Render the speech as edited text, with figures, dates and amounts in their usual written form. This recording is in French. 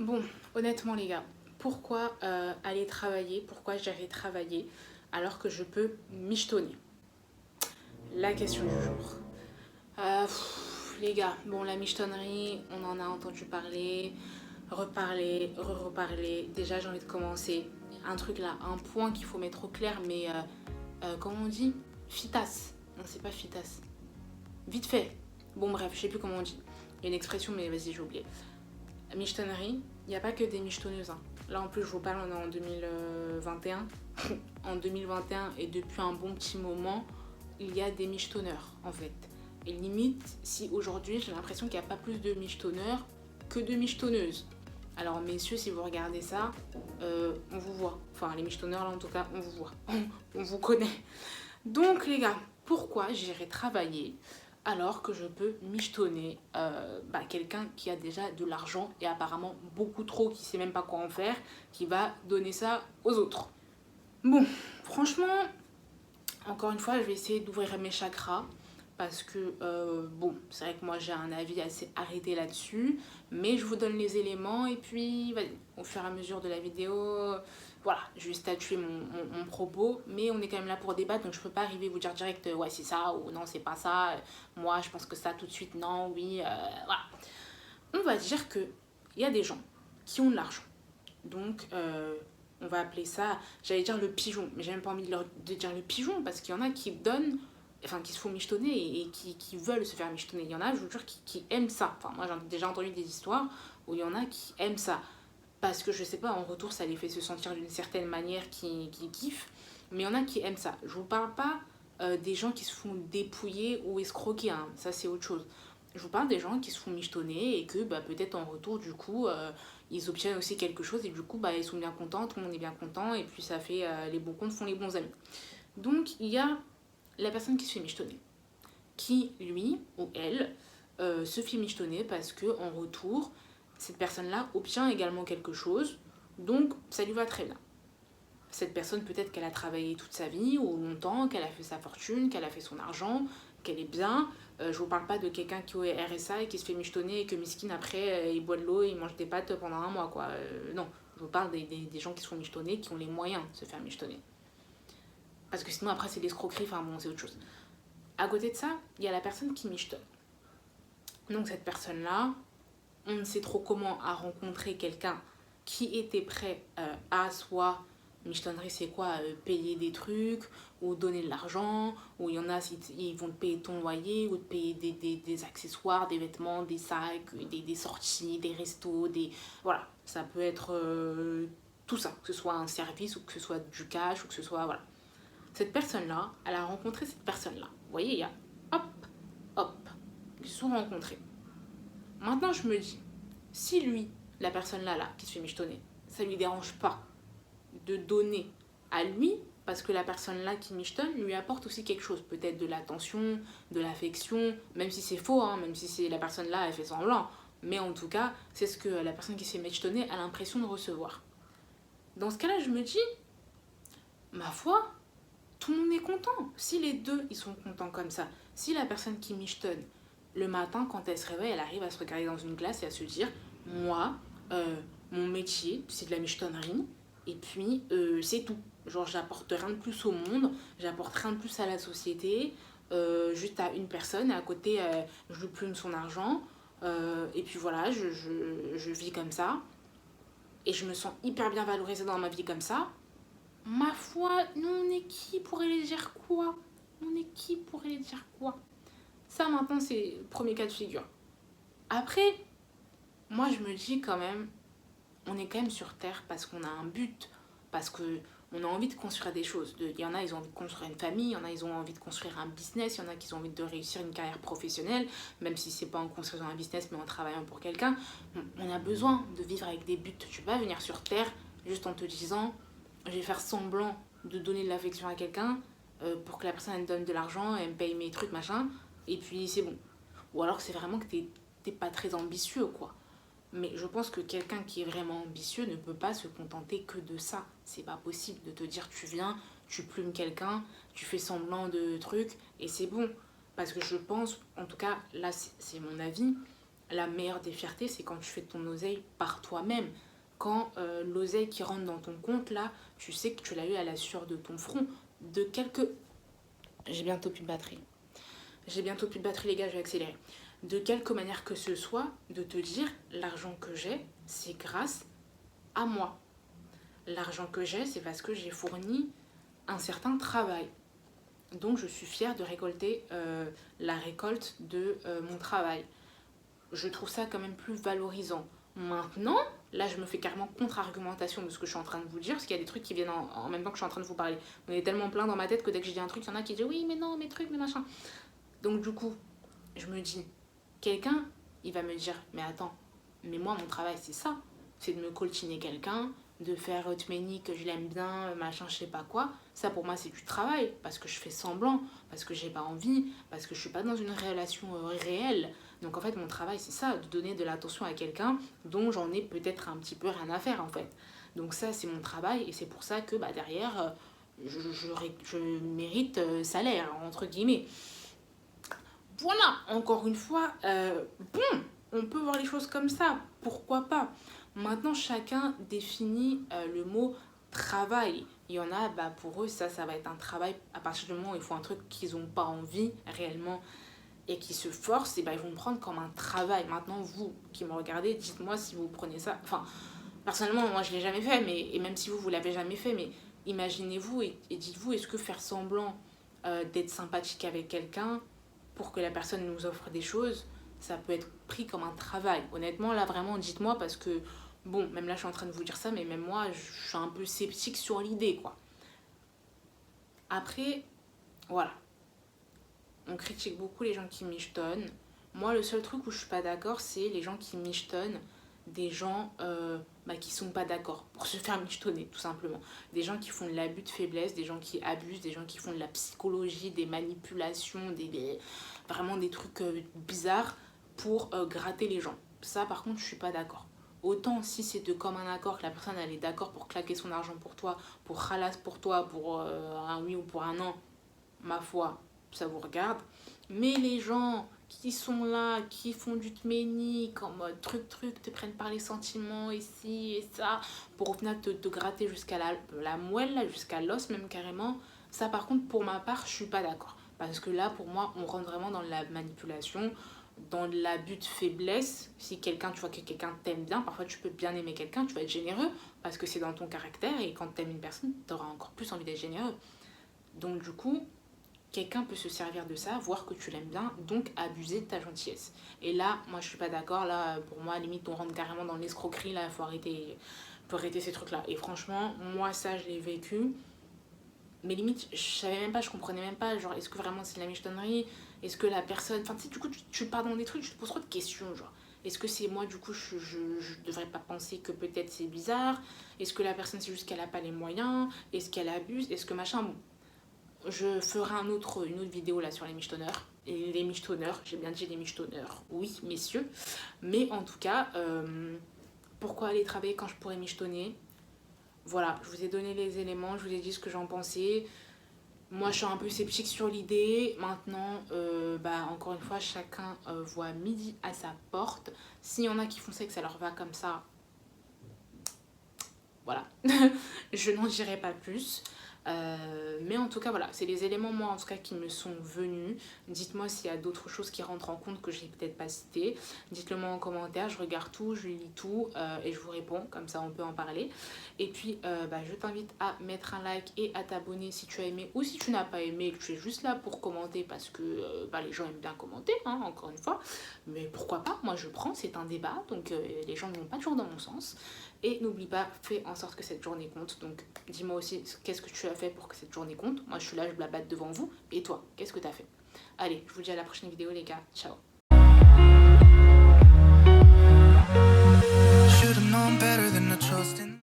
Bon, honnêtement les gars, pourquoi aller travailler, pourquoi j'irai travailler alors que je peux michetonner? La question du jour. Les gars, bon la michetonnerie, on en a entendu parler, reparler, re-reparler. Déjà j'ai envie de commencer. Un truc là, un point qu'il faut mettre au clair, mais comment on dit? Fitas. Non, c'est pas fitas. Vite fait. Bon bref, je sais plus comment on dit. Il y a une expression, mais vas-y, j'ai oublié. Michetonnerie, il n'y a pas que des michetonneuses, hein. Là en plus je vous parle, on est en 2021. En 2021 et depuis un bon petit moment, il y a des michetonneurs en fait. Et limite, si aujourd'hui j'ai l'impression qu'il n'y a pas plus de michetonneurs que de michetonneuses. Alors messieurs, si vous regardez ça, on vous voit. Enfin les michetonneurs là en tout cas, on vous voit. On vous connaît. Donc les gars, pourquoi j'irai travailler alors que je peux michetonner quelqu'un qui a déjà de l'argent et apparemment beaucoup trop, qui sait même pas quoi en faire, qui va donner ça aux autres? Bon, franchement, encore une fois, je vais essayer d'ouvrir mes chakras parce que, bon, c'est vrai que moi j'ai un avis assez arrêté là-dessus, mais je vous donne les éléments et puis, au fur et à mesure de la vidéo, voilà, je vais statuer mon propos, mais on est quand même là pour débattre, donc je peux pas arriver vous dire direct, ouais, c'est ça ou non, c'est pas ça, moi je pense que ça tout de suite, non, oui, voilà. On va dire que il y a des gens qui ont de l'argent, donc on va appeler ça, j'allais dire le pigeon, mais j'ai même pas envie de dire le pigeon parce qu'il y en a qui donnent, enfin qui se font michetonner et qui veulent se faire michetonner. Il y en a, je vous jure, qui aiment ça. Enfin, moi j'ai déjà entendu des histoires où il y en a qui aiment ça parce que je sais pas, en retour ça les fait se sentir d'une certaine manière qui kiffent, mais il y en a qui aiment ça. Je vous parle pas des gens qui se font dépouiller ou escroquer, hein. Ça c'est autre chose. Je vous parle des gens qui se font michetonner et que peut-être en retour du coup ils obtiennent aussi quelque chose et du coup ils sont bien contents, tout le monde est bien content et puis ça fait les bons comptes font les bons amis. Donc il y a la personne qui se fait michetonner, qui lui ou elle se fait michetonner parce que en retour cette personne-là obtient également quelque chose, donc ça lui va très bien. Cette personne, peut-être qu'elle a travaillé toute sa vie ou longtemps, qu'elle a fait sa fortune, qu'elle a fait son argent, qu'elle est bien. Je vous parle pas de quelqu'un qui est au RSA et qui se fait michetonner et que miskin après il boit de l'eau et il mange des pâtes pendant un mois quoi. Non, je vous parle des gens qui se font michetonner, qui ont les moyens de se faire michetonner. Parce que sinon après c'est l'escroquerie, enfin bon c'est autre chose. À côté de ça, il y a la personne qui michetonne. Donc cette personne-là, on ne sait trop comment a rencontré quelqu'un qui était prêt à soit michetonnerie c'est quoi payer des trucs ou donner de l'argent, ou il y en a ils vont te payer ton loyer ou te payer des accessoires, des vêtements, des sacs, des sorties, des restos, voilà, ça peut être tout ça, que ce soit un service ou que ce soit du cash ou que ce soit voilà. Cette personne là, elle a rencontré cette personne là, vous voyez, il y a hop hop, ils se sont rencontrés. Maintenant je me dis, si lui, la personne là, qui se fait michetonner, ça lui dérange pas de donner à lui, parce que la personne là qui michetonne lui apporte aussi quelque chose, peut-être de l'attention, de l'affection, même si c'est faux, hein, même si c'est la personne là, elle fait semblant, mais en tout cas, c'est ce que la personne qui se fait michetonner a l'impression de recevoir. Dans ce cas-là, je me dis, ma foi, tout le monde est content. Si les deux, ils sont contents comme ça, si la personne qui michetonne, le matin, quand elle se réveille, elle arrive à se regarder dans une glace et à se dire, moi, mon métier, c'est de la michetonnerie, et puis c'est tout. Genre, j'apporte rien de plus au monde, j'apporte rien de plus à la société, juste à une personne, et à côté, je lui plume son argent, et puis voilà, je vis comme ça, et je me sens hyper bien valorisée dans ma vie comme ça. Ma foi, nous on est qui pour aller dire quoi? On est qui pour aller dire quoi? Ça maintenant c'est le premier cas de figure. Après, moi je me dis quand même, on est quand même sur Terre parce qu'on a un but, parce que on a envie de construire des choses. Il y en a, ils ont envie de construire une famille, il y en a, ils ont envie de construire un business, il y en a qui ont envie de réussir une carrière professionnelle, même si c'est pas en construisant un business, mais en travaillant pour quelqu'un. On a besoin de vivre avec des buts. Tu peux pas venir sur Terre juste en te disant, je vais faire semblant de donner de l'affection à quelqu'un pour que la personne elle me donne de l'argent, elle me paye mes trucs, machin, et puis c'est bon. Ou alors c'est vraiment que t'es pas très ambitieux, quoi. Mais je pense que quelqu'un qui est vraiment ambitieux ne peut pas se contenter que de ça. C'est pas possible de te dire tu viens, tu plumes quelqu'un, tu fais semblant de trucs et c'est bon. Parce que je pense, en tout cas là c'est mon avis, la meilleure des fiertés, c'est quand tu fais ton oseille par toi-même. Quand l'oseille qui rentre dans ton compte, là, tu sais que tu l'as eu à la sueur de ton front. De quelques... J'ai bientôt plus de batterie. J'ai bientôt plus de batterie, les gars, je vais accélérer. De quelque manière que ce soit, de te dire, l'argent que j'ai, c'est grâce à moi. L'argent que j'ai, c'est parce que j'ai fourni un certain travail. Donc, je suis fière de récolter la récolte de mon travail. Je trouve ça quand même plus valorisant. Maintenant, là, je me fais carrément contre-argumentation de ce que je suis en train de vous dire, parce qu'il y a des trucs qui viennent en même temps que je suis en train de vous parler. On est tellement plein dans ma tête que dès que je dis un truc, il y en a qui disent oui, mais non, mes trucs, mes machins. Donc, du coup, je me dis, quelqu'un, il va me dire, mais attends, mais moi, mon travail, c'est ça. C'est de me coltiner quelqu'un, de faire Otmeni que je l'aime bien, machin, je sais pas quoi. Ça, pour moi, c'est du travail, parce que je fais semblant, parce que j'ai pas envie, parce que je suis pas dans une relation réelle. Donc, en fait, mon travail, c'est ça, de donner de l'attention à quelqu'un dont j'en ai peut-être un petit peu rien à faire, en fait. Donc, ça, c'est mon travail, et c'est pour ça que, bah, derrière, je mérite salaire, entre guillemets. Voilà, encore une fois, bon, on peut voir les choses comme ça, pourquoi pas. Maintenant, chacun définit le mot travail. Il y en a, bah, pour eux, ça va être un travail à partir du moment où ils font un truc qu'ils n'ont pas envie réellement et qui se forcent, et bah, ils vont le prendre comme un travail. Maintenant, vous qui me regardez, dites-moi si vous prenez ça. Enfin, personnellement, moi, je ne l'ai jamais fait, mais, et même si vous l'avez jamais fait, mais imaginez-vous et dites-vous, est-ce que faire semblant d'être sympathique avec quelqu'un pour que la personne nous offre des choses, ça peut être pris comme un travail. Honnêtement, là, vraiment, dites-moi parce que, bon, même là, je suis en train de vous dire ça, mais même moi, je suis un peu sceptique sur l'idée, quoi. Après, voilà. On critique beaucoup les gens qui michetonnent. Moi, le seul truc où je suis pas d'accord, c'est les gens qui michetonnent des gens qui sont pas d'accord pour se faire michetonner, tout simplement. Des gens qui font de l'abus de faiblesse, des gens qui abusent, des gens qui font de la psychologie, des manipulations, vraiment des trucs bizarres pour gratter les gens. Ça, par contre, je suis pas d'accord. Autant si c'est de commun accord que la personne elle est d'accord pour claquer son argent pour toi, pour ralasse pour toi, pour un oui ou pour un non, ma foi, ça vous regarde. Mais les gens qui sont là, qui font du tménique en mode truc, te prennent par les sentiments ici et ça, pour au final te gratter jusqu'à la moelle, là, jusqu'à l'os même carrément, ça par contre pour ma part, je suis pas d'accord. Parce que là, pour moi, on rentre vraiment dans la manipulation, dans l'abus de faiblesse. Si quelqu'un, tu vois que quelqu'un t'aime bien, parfois tu peux bien aimer quelqu'un, tu vas être généreux parce que c'est dans ton caractère et quand t'aimes une personne, t'auras encore plus envie d'être généreux. Donc du coup, quelqu'un peut se servir de ça, voir que tu l'aimes bien, donc abuser de ta gentillesse. Et là, moi je suis pas d'accord, là pour moi limite on rentre carrément dans l'escroquerie, là faut arrêter ces trucs là. Et franchement, moi ça je l'ai vécu, mais limite je savais même pas, je comprenais même pas, genre est-ce que vraiment c'est de la michetonnerie, est-ce que la personne, enfin tu sais du coup tu pars dans des trucs, tu te poses trop de questions genre. Est-ce que c'est moi du coup je devrais pas penser que peut-être c'est bizarre, est-ce que la personne c'est juste qu'elle a pas les moyens, est-ce qu'elle abuse, est-ce que machin, bon. Je ferai une autre vidéo là sur les michetonneurs. Et les michetonneurs, j'ai bien dit les michetonneurs, oui messieurs. Mais en tout cas, pourquoi aller travailler quand je pourrais michetonner? Voilà, je vous ai donné les éléments, je vous ai dit ce que j'en pensais. Moi je suis un peu sceptique sur l'idée. Maintenant, encore une fois, chacun voit midi à sa porte. S'il y en a qui font ça et que ça leur va comme ça, voilà. Je n'en dirai pas plus. Mais en tout cas voilà, c'est les éléments moi en tout cas qui me sont venus. Dites-moi s'il y a d'autres choses qui rentrent en compte que j'ai peut-être pas citées. Dites-le moi en commentaire, je regarde tout, je lis tout et je vous réponds, comme ça on peut en parler. Et puis je t'invite à mettre un like et à t'abonner si tu as aimé ou si tu n'as pas aimé et que tu es juste là pour commenter parce que les gens aiment bien commenter, hein, encore une fois. Mais pourquoi pas, moi je prends, c'est un débat, donc les gens ne vont pas toujours dans mon sens. Et n'oublie pas, fais en sorte que cette journée compte. Donc dis-moi aussi qu'est-ce que tu as fait pour que cette journée compte. Moi je suis là, je blabate devant vous. Et toi, qu'est-ce que tu as fait? Allez, je vous dis à la prochaine vidéo les gars. Ciao.